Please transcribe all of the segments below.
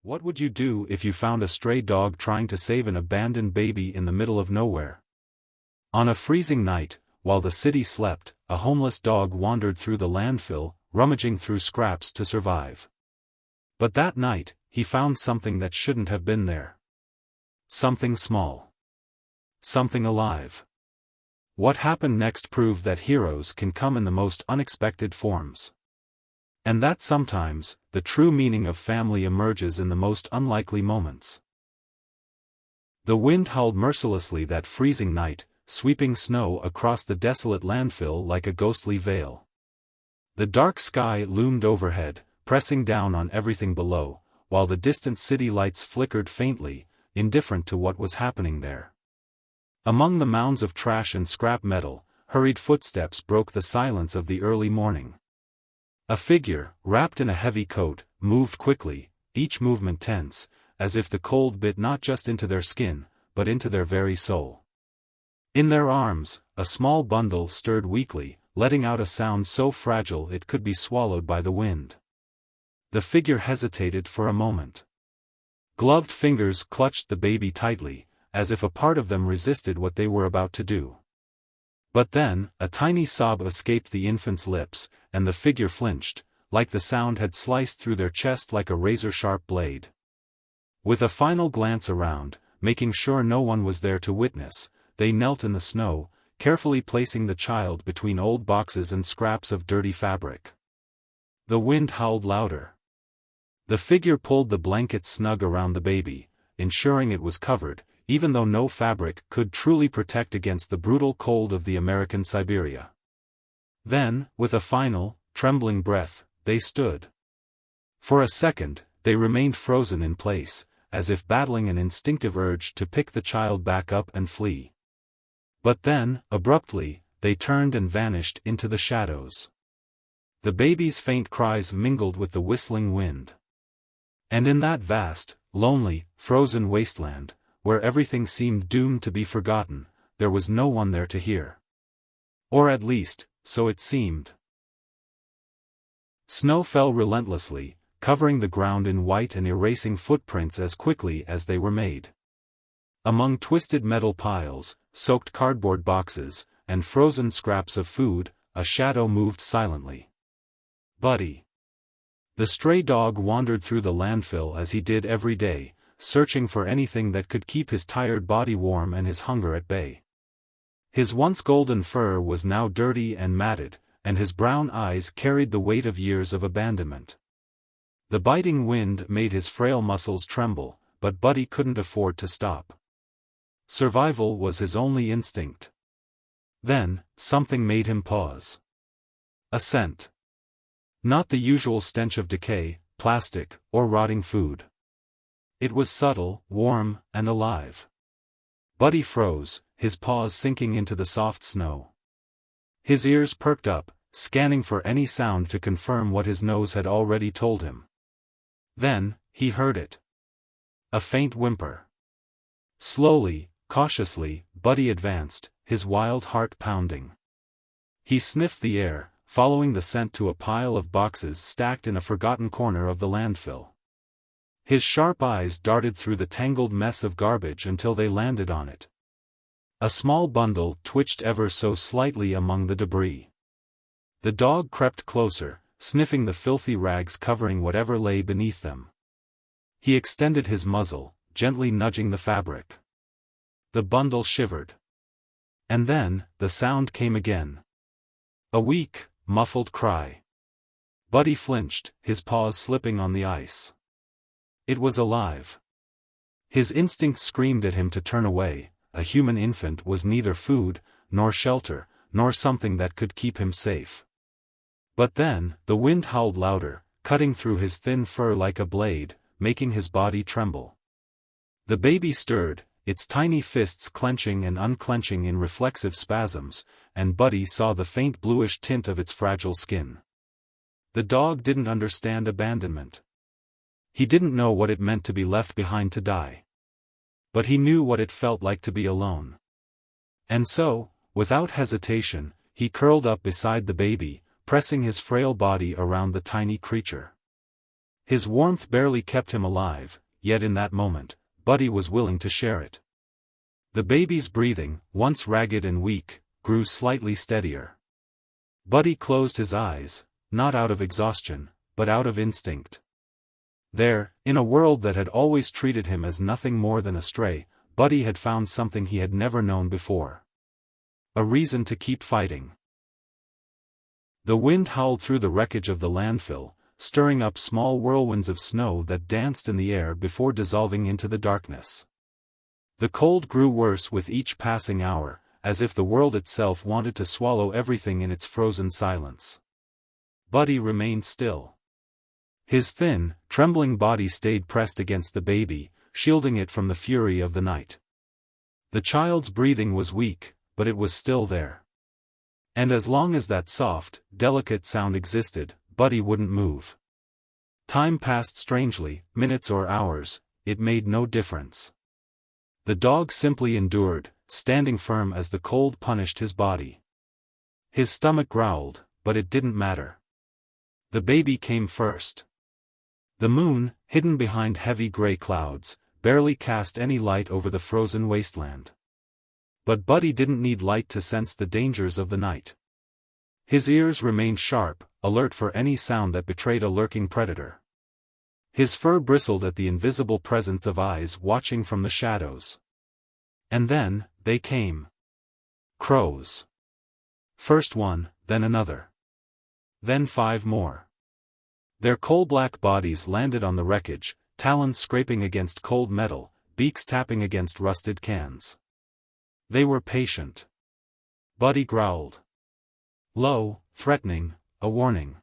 What would you do if you found a stray dog trying to save an abandoned baby in the middle of nowhere? On a freezing night, while the city slept, a homeless dog wandered through the landfill, rummaging through scraps to survive. But that night, he found something that shouldn't have been there. Something small. Something alive. What happened next proved that heroes can come in the most unexpected forms. And that sometimes, the true meaning of family emerges in the most unlikely moments. The wind howled mercilessly that freezing night, sweeping snow across the desolate landfill like a ghostly veil. The dark sky loomed overhead, pressing down on everything below, while the distant city lights flickered faintly, indifferent to what was happening there. Among the mounds of trash and scrap metal, hurried footsteps broke the silence of the early morning. A figure, wrapped in a heavy coat, moved quickly, each movement tense, as if the cold bit not just into their skin, but into their very soul. In their arms, a small bundle stirred weakly, letting out a sound so fragile it could be swallowed by the wind. The figure hesitated for a moment. Gloved fingers clutched the baby tightly, as if a part of them resisted what they were about to do. But then, a tiny sob escaped the infant's lips, and the figure flinched, like the sound had sliced through their chest like a razor-sharp blade. With a final glance around, making sure no one was there to witness, they knelt in the snow, carefully placing the child between old boxes and scraps of dirty fabric. The wind howled louder. The figure pulled the blanket snug around the baby, ensuring it was covered, even though no fabric could truly protect against the brutal cold of the American Siberia. Then, with a final, trembling breath, they stood. For a second, they remained frozen in place, as if battling an instinctive urge to pick the child back up and flee. But then, abruptly, they turned and vanished into the shadows. The baby's faint cries mingled with the whistling wind. And in that vast, lonely, frozen wasteland, where everything seemed doomed to be forgotten, there was no one there to hear. Or at least, so it seemed. Snow fell relentlessly, covering the ground in white and erasing footprints as quickly as they were made. Among twisted metal piles, soaked cardboard boxes, and frozen scraps of food, a shadow moved silently. Buddy. The stray dog wandered through the landfill as he did every day, searching for anything that could keep his tired body warm and his hunger at bay. His once golden fur was now dirty and matted, and his brown eyes carried the weight of years of abandonment. The biting wind made his frail muscles tremble, but Buddy couldn't afford to stop. Survival was his only instinct. Then, something made him pause. A scent. Not the usual stench of decay, plastic, or rotting food. It was subtle, warm, and alive. Buddy froze, his paws sinking into the soft snow. His ears perked up, scanning for any sound to confirm what his nose had already told him. Then, he heard it. A faint whimper. Slowly, cautiously, Buddy advanced, his wild heart pounding. He sniffed the air, following the scent to a pile of boxes stacked in a forgotten corner of the landfill. His sharp eyes darted through the tangled mess of garbage until they landed on it. A small bundle twitched ever so slightly among the debris. The dog crept closer, sniffing the filthy rags covering whatever lay beneath them. He extended his muzzle, gently nudging the fabric. The bundle shivered. And then, the sound came again. A weak, muffled cry. Buddy flinched, his paws slipping on the ice. It was alive. His instinct screamed at him to turn away. A human infant was neither food, nor shelter, nor something that could keep him safe. But then, the wind howled louder, cutting through his thin fur like a blade, making his body tremble. The baby stirred, its tiny fists clenching and unclenching in reflexive spasms, and Buddy saw the faint bluish tint of its fragile skin. The dog didn't understand abandonment. He didn't know what it meant to be left behind to die. But he knew what it felt like to be alone. And so, without hesitation, he curled up beside the baby, pressing his frail body around the tiny creature. His warmth barely kept him alive, yet in that moment, Buddy was willing to share it. The baby's breathing, once ragged and weak, grew slightly steadier. Buddy closed his eyes, not out of exhaustion, but out of instinct. There, in a world that had always treated him as nothing more than a stray, Buddy had found something he had never known before. A reason to keep fighting. The wind howled through the wreckage of the landfill, stirring up small whirlwinds of snow that danced in the air before dissolving into the darkness. The cold grew worse with each passing hour, as if the world itself wanted to swallow everything in its frozen silence. Buddy remained still. His thin, trembling body stayed pressed against the baby, shielding it from the fury of the night. The child's breathing was weak, but it was still there. And as long as that soft, delicate sound existed, Buddy wouldn't move. Time passed strangely, minutes or hours, it made no difference. The dog simply endured, standing firm as the cold punished his body. His stomach growled, but it didn't matter. The baby came first. The moon, hidden behind heavy gray clouds, barely cast any light over the frozen wasteland. But Buddy didn't need light to sense the dangers of the night. His ears remained sharp, alert for any sound that betrayed a lurking predator. His fur bristled at the invisible presence of eyes watching from the shadows. And then, they came. Crows. First one, then another. Then 5 more. Their coal-black bodies landed on the wreckage, talons scraping against cold metal, beaks tapping against rusted cans. They were patient. Buddy growled. Low, threatening, a warning.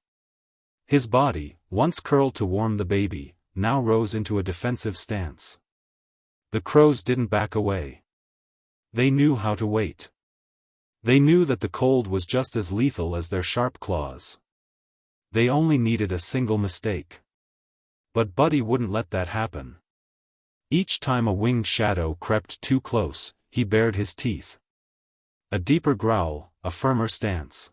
His body, once curled to warm the baby, now rose into a defensive stance. The crows didn't back away. They knew how to wait. They knew that the cold was just as lethal as their sharp claws. They only needed a single mistake. But Buddy wouldn't let that happen. Each time a winged shadow crept too close, he bared his teeth. A deeper growl, a firmer stance.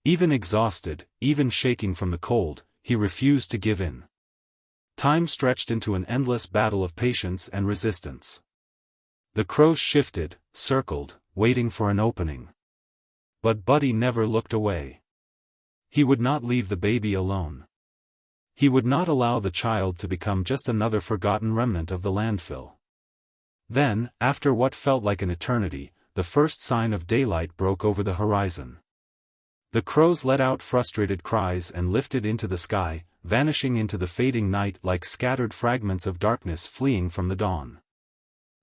Even exhausted, even shaking from the cold, he refused to give in. Time stretched into an endless battle of patience and resistance. The crows shifted, circled, waiting for an opening. But Buddy never looked away. He would not leave the baby alone. He would not allow the child to become just another forgotten remnant of the landfill. Then, after what felt like an eternity, the first sign of daylight broke over the horizon. The crows let out frustrated cries and lifted into the sky, vanishing into the fading night like scattered fragments of darkness fleeing from the dawn.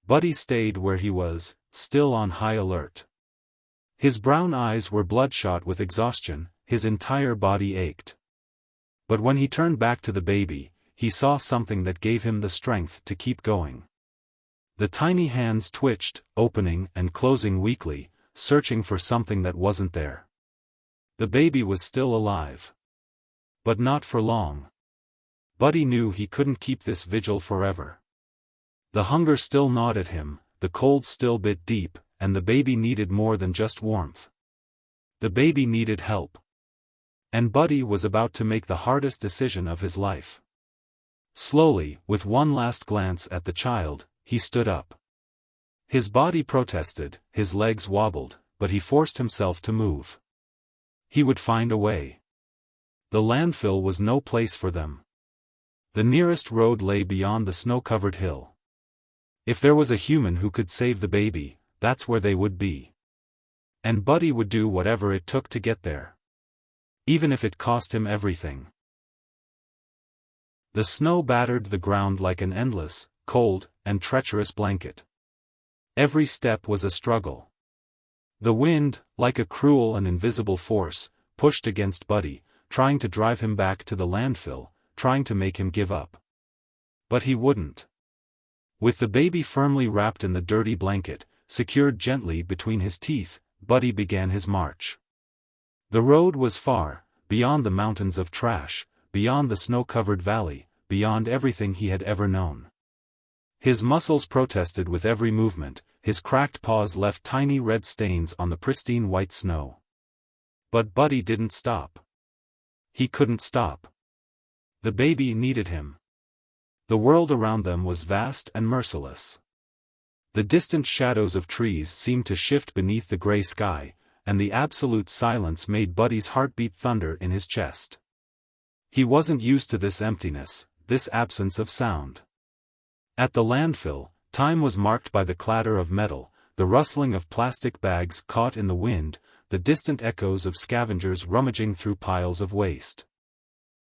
Buddy stayed where he was, still on high alert. His brown eyes were bloodshot with exhaustion, his entire body ached. But when he turned back to the baby, he saw something that gave him the strength to keep going. The tiny hands twitched, opening and closing weakly, searching for something that wasn't there. The baby was still alive. But not for long. Buddy knew he couldn't keep this vigil forever. The hunger still gnawed at him, the cold still bit deep, and the baby needed more than just warmth. The baby needed help. And Buddy was about to make the hardest decision of his life. Slowly, with one last glance at the child, he stood up. His body protested, his legs wobbled, but he forced himself to move. He would find a way. The landfill was no place for them. The nearest road lay beyond the snow-covered hill. If there was a human who could save the baby, that's where they would be. And Buddy would do whatever it took to get there. Even if it cost him everything. The snow battered the ground like an endless, cold, and treacherous blanket. Every step was a struggle. The wind, like a cruel and invisible force, pushed against Buddy, trying to drive him back to the landfill, trying to make him give up. But he wouldn't. With the baby firmly wrapped in the dirty blanket, secured gently between his teeth, Buddy began his march. The road was far, beyond the mountains of trash, beyond the snow-covered valley, beyond everything he had ever known. His muscles protested with every movement, his cracked paws left tiny red stains on the pristine white snow. But Buddy didn't stop. He couldn't stop. The baby needed him. The world around them was vast and merciless. The distant shadows of trees seemed to shift beneath the gray sky, and the absolute silence made Buddy's heartbeat thunder in his chest. He wasn't used to this emptiness, this absence of sound. At the landfill, time was marked by the clatter of metal, the rustling of plastic bags caught in the wind, the distant echoes of scavengers rummaging through piles of waste.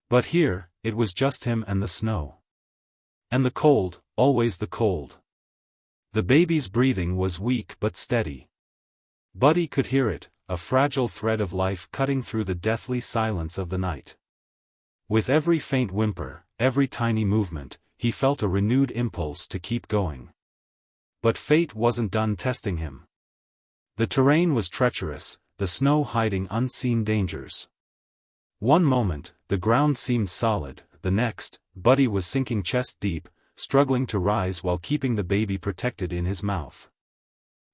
But here, it was just him and the snow. And the cold, always the cold. The baby's breathing was weak but steady. Buddy could hear it, a fragile thread of life cutting through the deathly silence of the night. With every faint whimper, every tiny movement, he felt a renewed impulse to keep going. But fate wasn't done testing him. The terrain was treacherous, the snow hiding unseen dangers. One moment, the ground seemed solid, the next, Buddy was sinking chest deep, struggling to rise while keeping the baby protected in his mouth.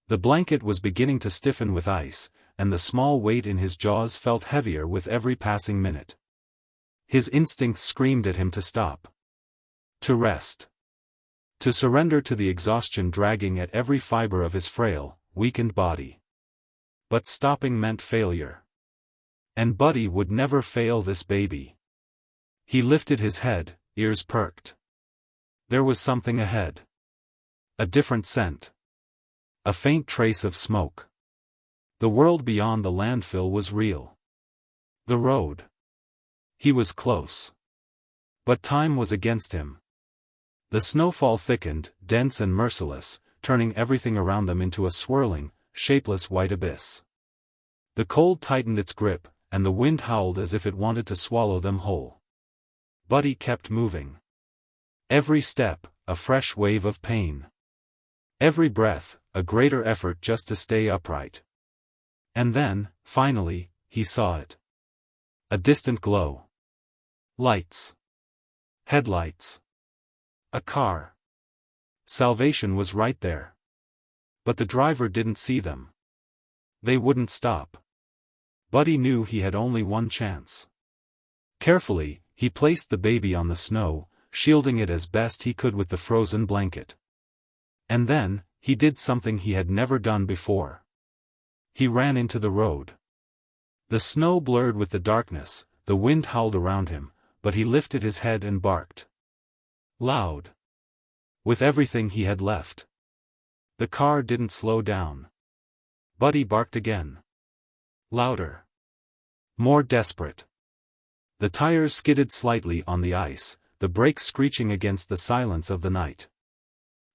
The blanket was beginning to stiffen with ice, and the small weight in his jaws felt heavier with every passing minute. His instincts screamed at him to stop. To rest. To surrender to the exhaustion dragging at every fiber of his frail, weakened body. But stopping meant failure. And Buddy would never fail this baby. He lifted his head, ears perked. There was something ahead. A different scent. A faint trace of smoke. The world beyond the landfill was real. The road. He was close. But time was against him. The snowfall thickened, dense and merciless, turning everything around them into a swirling, shapeless white abyss. The cold tightened its grip, and the wind howled as if it wanted to swallow them whole. Buddy kept moving. Every step, a fresh wave of pain. Every breath, a greater effort just to stay upright. And then, finally, he saw it. A distant glow. Lights. Headlights. A car. Salvation was right there. But the driver didn't see them. They wouldn't stop. Buddy knew he had only one chance. Carefully, he placed the baby on the snow, shielding it as best he could with the frozen blanket. And then, he did something he had never done before. He ran into the road. The snow blurred with the darkness, the wind howled around him, but he lifted his head and barked. Loud. With everything he had left. The car didn't slow down. Buddy barked again. Louder. More desperate. The tires skidded slightly on the ice, the brakes screeching against the silence of the night.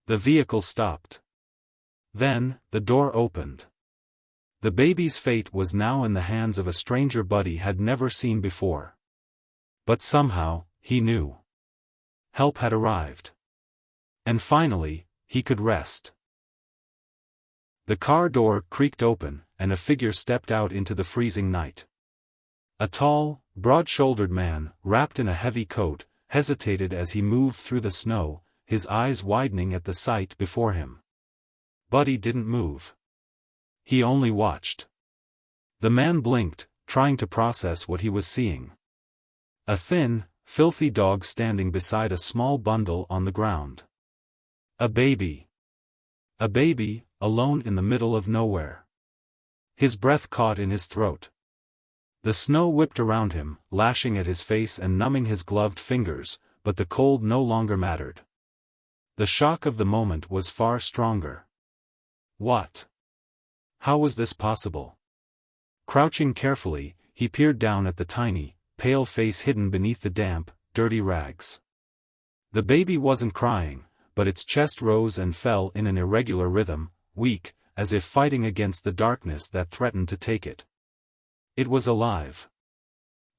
The vehicle stopped. Then, the door opened. The baby's fate was now in the hands of a stranger Buddy had never seen before. But somehow, he knew. Help had arrived. And finally, he could rest. The car door creaked open, and a figure stepped out into the freezing night. A tall, broad-shouldered man, wrapped in a heavy coat, hesitated as he moved through the snow, his eyes widening at the sight before him. Buddy didn't move. He only watched. The man blinked, trying to process what he was seeing. A thin, filthy dog standing beside a small bundle on the ground. A baby. A baby, alone in the middle of nowhere. His breath caught in his throat. The snow whipped around him, lashing at his face and numbing his gloved fingers, but the cold no longer mattered. The shock of the moment was far stronger. What? How was this possible? Crouching carefully, he peered down at the tiny, pale face hidden beneath the damp, dirty rags. The baby wasn't crying, but its chest rose and fell in an irregular rhythm, weak, as if fighting against the darkness that threatened to take it. It was alive.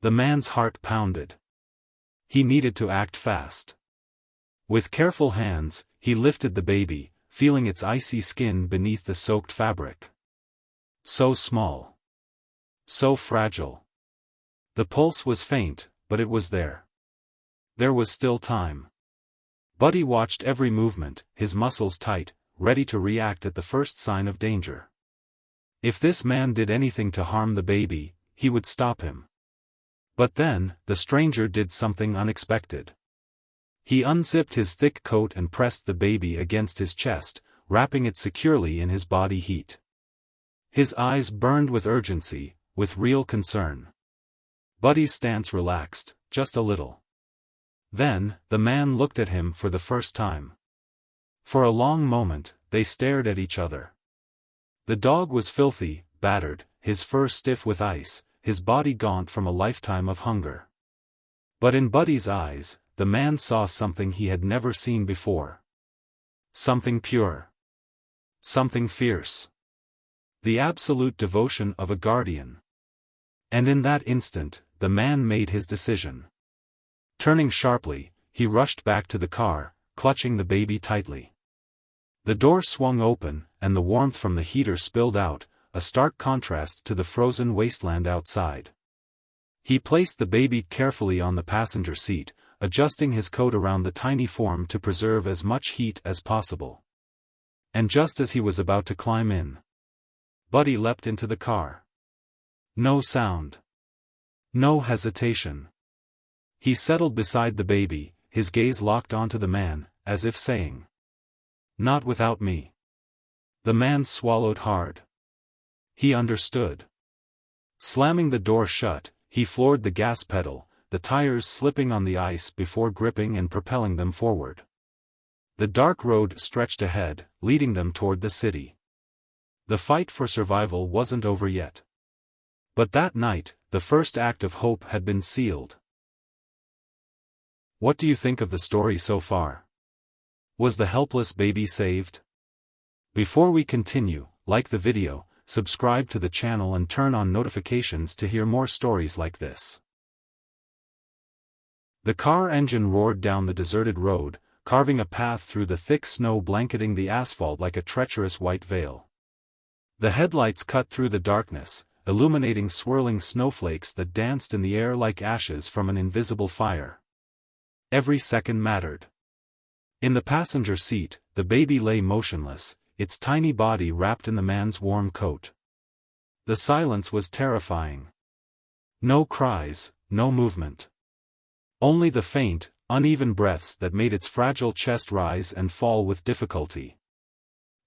The man's heart pounded. He needed to act fast. With careful hands, he lifted the baby, feeling its icy skin beneath the soaked fabric. So small. So fragile. The pulse was faint, but it was there. There was still time. Buddy watched every movement, his muscles tight, ready to react at the first sign of danger. If this man did anything to harm the baby, he would stop him. But then, the stranger did something unexpected. He unzipped his thick coat and pressed the baby against his chest, wrapping it securely in his body heat. His eyes burned with urgency, with real concern. Buddy's stance relaxed, just a little. Then, the man looked at him for the first time. For a long moment, they stared at each other. The dog was filthy, battered, his fur stiff with ice, his body gaunt from a lifetime of hunger. But in Buddy's eyes, the man saw something he had never seen before. Something pure. Something fierce. The absolute devotion of a guardian. And in that instant, the man made his decision. Turning sharply, he rushed back to the car, clutching the baby tightly. The door swung open, and the warmth from the heater spilled out, a stark contrast to the frozen wasteland outside. He placed the baby carefully on the passenger seat, adjusting his coat around the tiny form to preserve as much heat as possible. And just as he was about to climb in, Buddy leapt into the car. No sound. No hesitation. He settled beside the baby, his gaze locked onto the man, as if saying, "Not without me." The man swallowed hard. He understood. Slamming the door shut, he floored the gas pedal, the tires slipping on the ice before gripping and propelling them forward. The dark road stretched ahead, leading them toward the city. The fight for survival wasn't over yet. But that night, the first act of hope had been sealed. What do you think of the story so far? Was the helpless baby saved? Before we continue, like the video, subscribe to the channel and turn on notifications to hear more stories like this. The car engine roared down the deserted road, carving a path through the thick snow blanketing the asphalt like a treacherous white veil. The headlights cut through the darkness, illuminating swirling snowflakes that danced in the air like ashes from an invisible fire. Every second mattered. In the passenger seat, the baby lay motionless, its tiny body wrapped in the man's warm coat. The silence was terrifying. No cries, no movement. Only the faint, uneven breaths that made its fragile chest rise and fall with difficulty.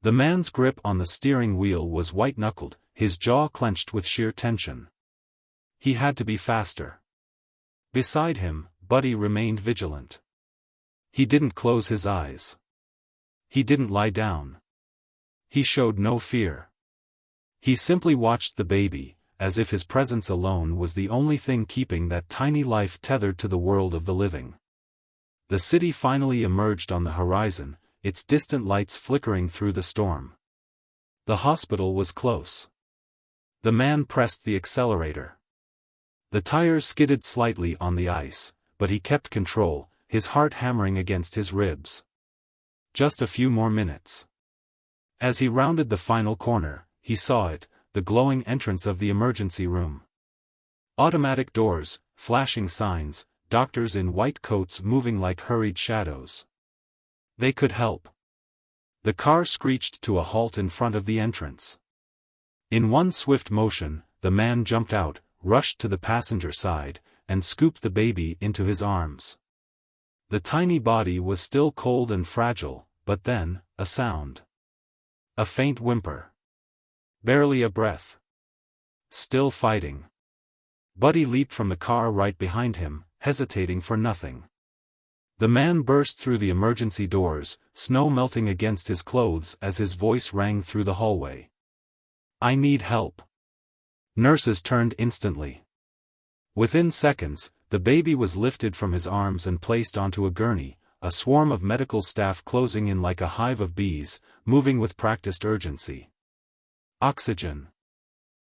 The man's grip on the steering wheel was white-knuckled, his jaw clenched with sheer tension. He had to be faster. Beside him, Buddy remained vigilant. He didn't close his eyes. He didn't lie down. He showed no fear. He simply watched the baby, as if his presence alone was the only thing keeping that tiny life tethered to the world of the living. The city finally emerged on the horizon, its distant lights flickering through the storm. The hospital was close. The man pressed the accelerator. The tires skidded slightly on the ice, but he kept control, his heart hammering against his ribs. Just a few more minutes. As he rounded the final corner, he saw it, the glowing entrance of the emergency room. Automatic doors, flashing signs, doctors in white coats moving like hurried shadows. They could help. The car screeched to a halt in front of the entrance. In one swift motion, the man jumped out, rushed to the passenger side, and scooped the baby into his arms. The tiny body was still cold and fragile, but then, a sound. A faint whimper. Barely a breath. Still fighting. Buddy leaped from the car right behind him, hesitating for nothing. The man burst through the emergency doors, snow melting against his clothes as his voice rang through the hallway. "I need help." Nurses turned instantly. Within seconds, the baby was lifted from his arms and placed onto a gurney, a swarm of medical staff closing in like a hive of bees, moving with practiced urgency. Oxygen.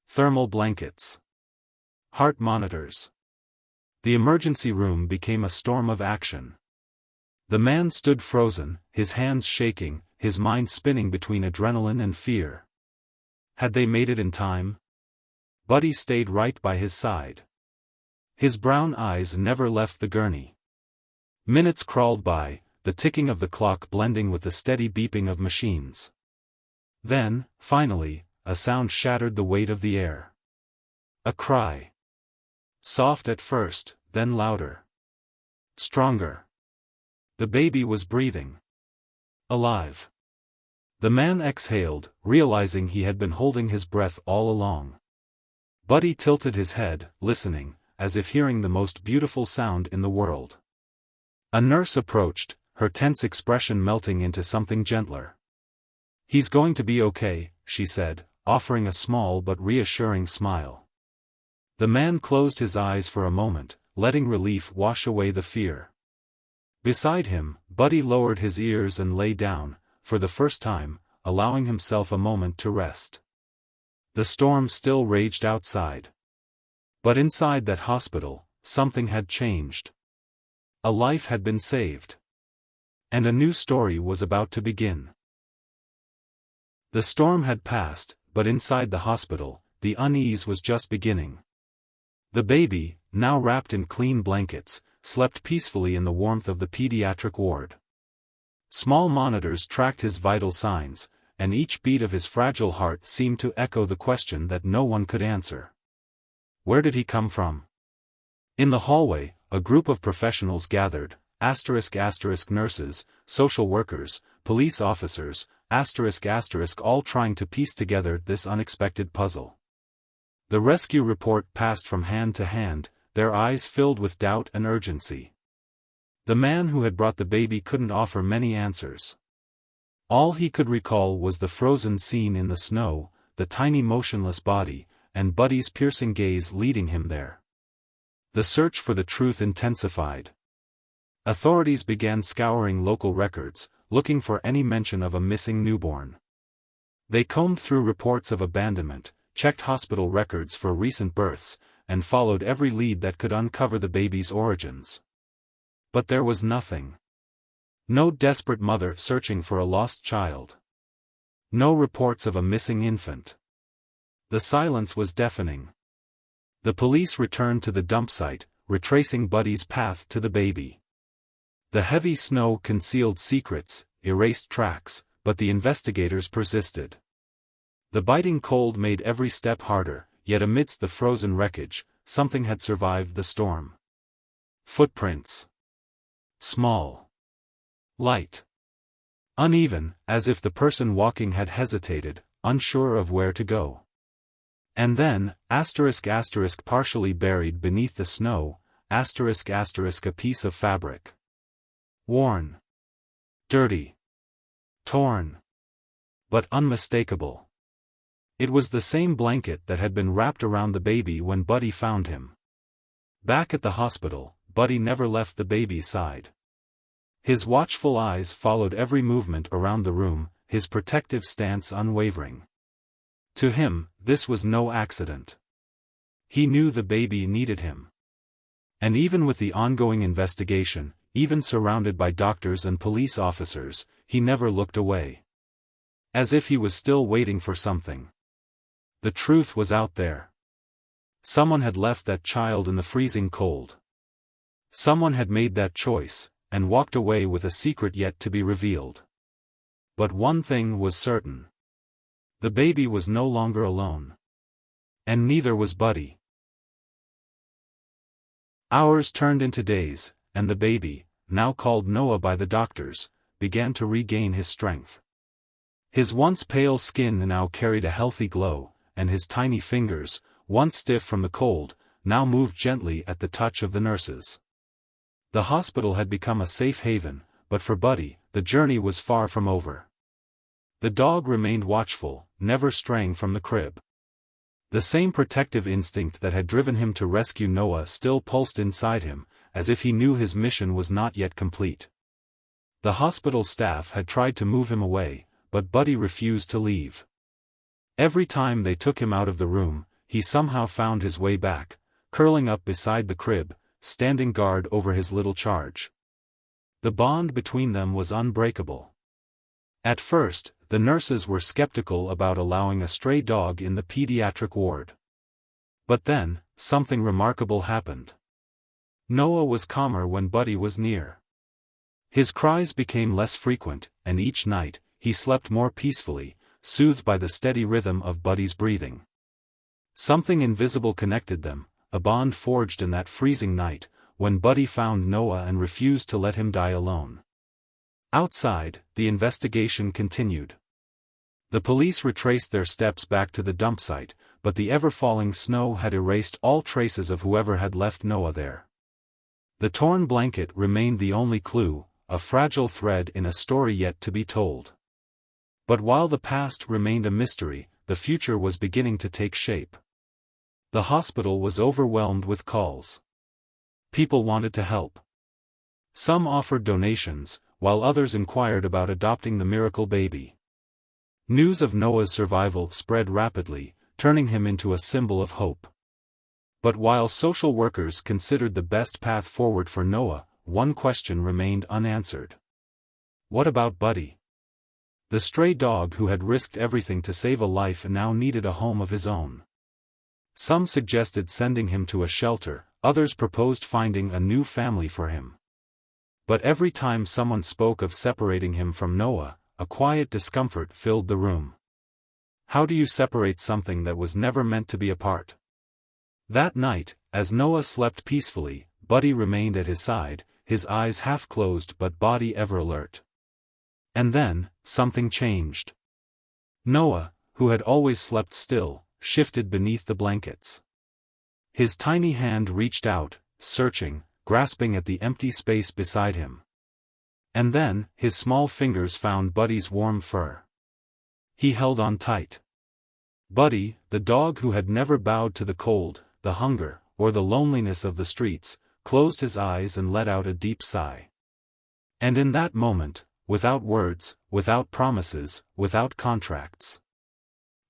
Thermal blankets. Heart monitors. The emergency room became a storm of action. The man stood frozen, his hands shaking, his mind spinning between adrenaline and fear. Had they made it in time? Buddy stayed right by his side. His brown eyes never left the gurney. Minutes crawled by, the ticking of the clock blending with the steady beeping of machines. Then, finally, a sound shattered the weight of the air. A cry. soft at first, then louder. Stronger. The baby was breathing. Alive. The man exhaled, realizing he had been holding his breath all along. Buddy tilted his head, listening, as if hearing the most beautiful sound in the world. A nurse approached, her tense expression melting into something gentler. "He's going to be okay," she said, offering a small but reassuring smile. The man closed his eyes for a moment, letting relief wash away the fear. Beside him, Buddy lowered his ears and lay down, for the first time, allowing himself a moment to rest. The storm still raged outside. But inside that hospital, something had changed. A life had been saved. And a new story was about to begin. The storm had passed, but inside the hospital, the unease was just beginning. The baby, now wrapped in clean blankets, slept peacefully in the warmth of the pediatric ward. Small monitors tracked his vital signs, and each beat of his fragile heart seemed to echo the question that no one could answer. Where did he come from? In the hallway, a group of professionals gathered, nurses, social workers, police officers, all trying to piece together this unexpected puzzle. The rescue report passed from hand to hand, their eyes filled with doubt and urgency. The man who had brought the baby couldn't offer many answers. All he could recall was the frozen scene in the snow, the tiny motionless body, and Buddy's piercing gaze leading him there. The search for the truth intensified. Authorities began scouring local records, looking for any mention of a missing newborn. They combed through reports of abandonment, checked hospital records for recent births, and followed every lead that could uncover the baby's origins. But there was nothing. No desperate mother searching for a lost child. No reports of a missing infant. The silence was deafening. The police returned to the dump site, retracing Buddy's path to the baby. The heavy snow concealed secrets, erased tracks, but the investigators persisted. The biting cold made every step harder, yet amidst the frozen wreckage, something had survived the storm. Footprints. Small. Light. Uneven, as if the person walking had hesitated, unsure of where to go. And then, partially buried beneath the snow, a piece of fabric. Worn. Dirty. Torn. But unmistakable. It was the same blanket that had been wrapped around the baby when Buddy found him. Back at the hospital, Buddy never left the baby's side. His watchful eyes followed every movement around the room, his protective stance unwavering. To him, this was no accident. He knew the baby needed him. And even with the ongoing investigation, even surrounded by doctors and police officers, he never looked away. As if he was still waiting for something. The truth was out there. Someone had left that child in the freezing cold. Someone had made that choice, and walked away with a secret yet to be revealed. But one thing was certain. The baby was no longer alone. And neither was Buddy. Hours turned into days, and the baby, now called Noah by the doctors, began to regain his strength. His once pale skin now carried a healthy glow, and his tiny fingers, once stiff from the cold, now moved gently at the touch of the nurses. The hospital had become a safe haven, but for Buddy, the journey was far from over. The dog remained watchful, never straying from the crib. The same protective instinct that had driven him to rescue Noah still pulsed inside him, as if he knew his mission was not yet complete. The hospital staff had tried to move him away, but Buddy refused to leave. Every time they took him out of the room, he somehow found his way back, curling up beside the crib, standing guard over his little charge. The bond between them was unbreakable. At first, the nurses were skeptical about allowing a stray dog in the pediatric ward. But then, something remarkable happened. Noah was calmer when Buddy was near. His cries became less frequent, and each night, he slept more peacefully, soothed by the steady rhythm of Buddy's breathing. Something invisible connected them, a bond forged in that freezing night, when Buddy found Noah and refused to let him die alone. Outside, the investigation continued. The police retraced their steps back to the dump site, but the ever-falling snow had erased all traces of whoever had left Noah there. The torn blanket remained the only clue, a fragile thread in a story yet to be told. But while the past remained a mystery, the future was beginning to take shape. The hospital was overwhelmed with calls. People wanted to help. Some offered donations, while others inquired about adopting the miracle baby. News of Noah's survival spread rapidly, turning him into a symbol of hope. But while social workers considered the best path forward for Noah, one question remained unanswered. What about Buddy? The stray dog who had risked everything to save a life and now needed a home of his own. Some suggested sending him to a shelter, others proposed finding a new family for him. But every time someone spoke of separating him from Noah, a quiet discomfort filled the room. How do you separate something that was never meant to be apart? That night, as Noah slept peacefully, Buddy remained at his side, his eyes half closed but body ever alert. And then, something changed. Noah, who had always slept still, shifted beneath the blankets. His tiny hand reached out, searching, grasping at the empty space beside him. And then, his small fingers found Buddy's warm fur. He held on tight. Buddy, the dog who had never bowed to the cold, the hunger, or the loneliness of the streets, closed his eyes and let out a deep sigh. And in that moment, without words, without promises, without contracts,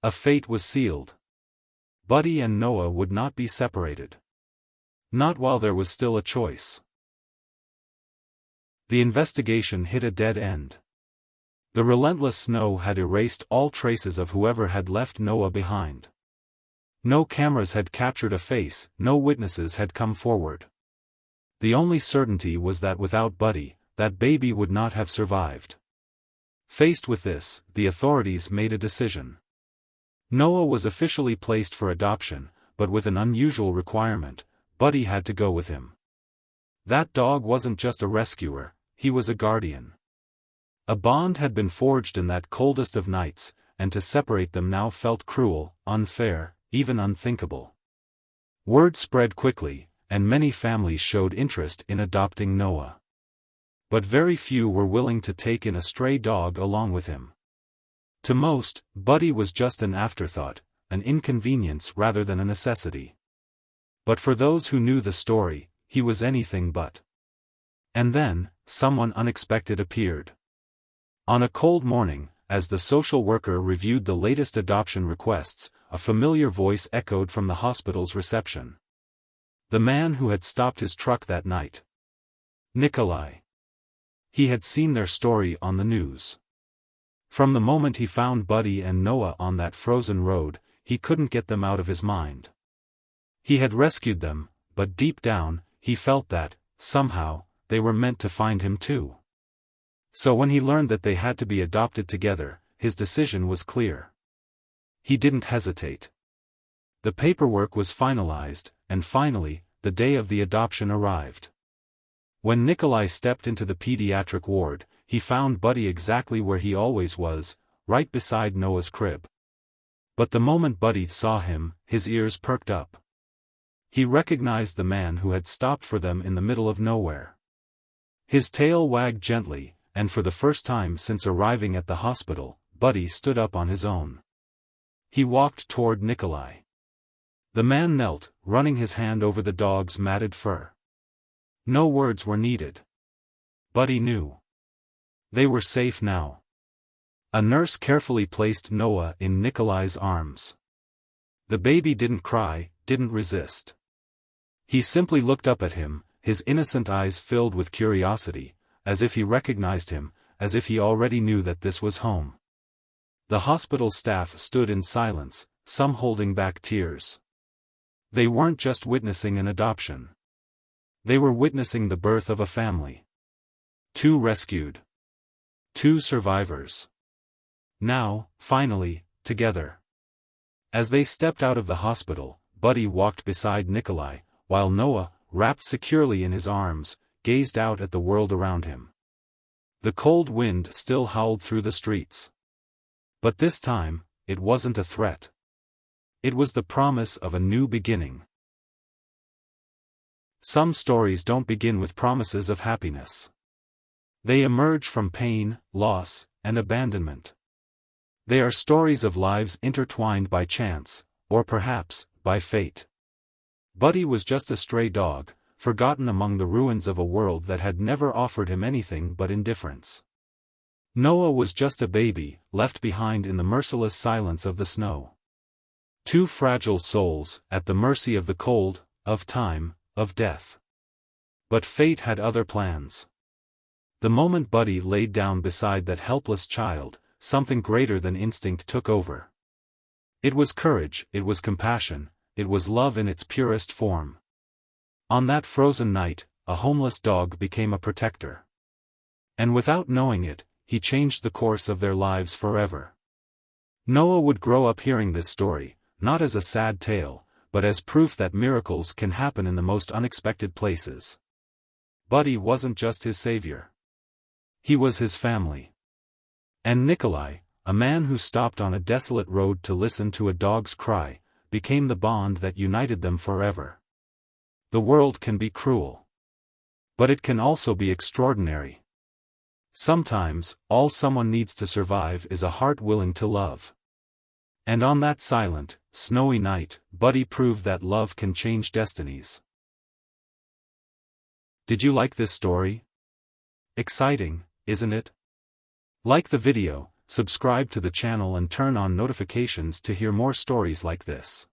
a fate was sealed. Buddy and Noah would not be separated. Not while there was still a choice. The investigation hit a dead end. The relentless snow had erased all traces of whoever had left Noah behind. No cameras had captured a face, no witnesses had come forward. The only certainty was that without Buddy, that baby would not have survived. Faced with this, the authorities made a decision. Noah was officially placed for adoption, but with an unusual requirement: Buddy had to go with him. That dog wasn't just a rescuer, he was a guardian. A bond had been forged in that coldest of nights, and to separate them now felt cruel, unfair, even unthinkable. Word spread quickly, and many families showed interest in adopting Noah. But very few were willing to take in a stray dog along with him. To most, Buddy was just an afterthought, an inconvenience rather than a necessity. But for those who knew the story, he was anything but. And then, someone unexpected appeared. On a cold morning, as the social worker reviewed the latest adoption requests, a familiar voice echoed from the hospital's reception. The man who had stopped his truck that night. Nikolai. He had seen their story on the news. From the moment he found Buddy and Noah on that frozen road, he couldn't get them out of his mind. He had rescued them, but deep down, he felt that, somehow, they were meant to find him too. So when he learned that they had to be adopted together, his decision was clear. He didn't hesitate. The paperwork was finalized, and finally, the day of the adoption arrived. When Nikolai stepped into the pediatric ward, he found Buddy exactly where he always was, right beside Noah's crib. But the moment Buddy saw him, his ears perked up. He recognized the man who had stopped for them in the middle of nowhere. His tail wagged gently, and for the first time since arriving at the hospital, Buddy stood up on his own. He walked toward Nikolai. The man knelt, running his hand over the dog's matted fur. No words were needed. Buddy knew. They were safe now. A nurse carefully placed Noah in Nikolai's arms. The baby didn't cry, didn't resist. He simply looked up at him, his innocent eyes filled with curiosity, as if he recognized him, as if he already knew that this was home. The hospital staff stood in silence, some holding back tears. They weren't just witnessing an adoption. They were witnessing the birth of a family. 2 rescued. 2 survivors. Now, finally, together. As they stepped out of the hospital, Buddy walked beside Nikolai, while Noah, wrapped securely in his arms, gazed out at the world around him. The cold wind still howled through the streets. But this time, it wasn't a threat. It was the promise of a new beginning. Some stories don't begin with promises of happiness. They emerge from pain, loss, and abandonment. They are stories of lives intertwined by chance, or perhaps, by fate. Buddy was just a stray dog, forgotten among the ruins of a world that had never offered him anything but indifference. Noah was just a baby, left behind in the merciless silence of the snow. Two fragile souls, at the mercy of the cold, of time, of death. But fate had other plans. The moment Buddy laid down beside that helpless child, something greater than instinct took over. It was courage, it was compassion, it was love in its purest form. On that frozen night, a homeless dog became a protector. And without knowing it, he changed the course of their lives forever. Noah would grow up hearing this story, not as a sad tale, but as proof that miracles can happen in the most unexpected places. Buddy wasn't just his savior. He was his family. And Nikolai, a man who stopped on a desolate road to listen to a dog's cry, became the bond that united them forever. The world can be cruel. But it can also be extraordinary. Sometimes, all someone needs to survive is a heart willing to love. And on that silent, snowy night, Buddy proved that love can change destinies. Did you like this story? Exciting, isn't it? Like the video, subscribe to the channel and turn on notifications to hear more stories like this.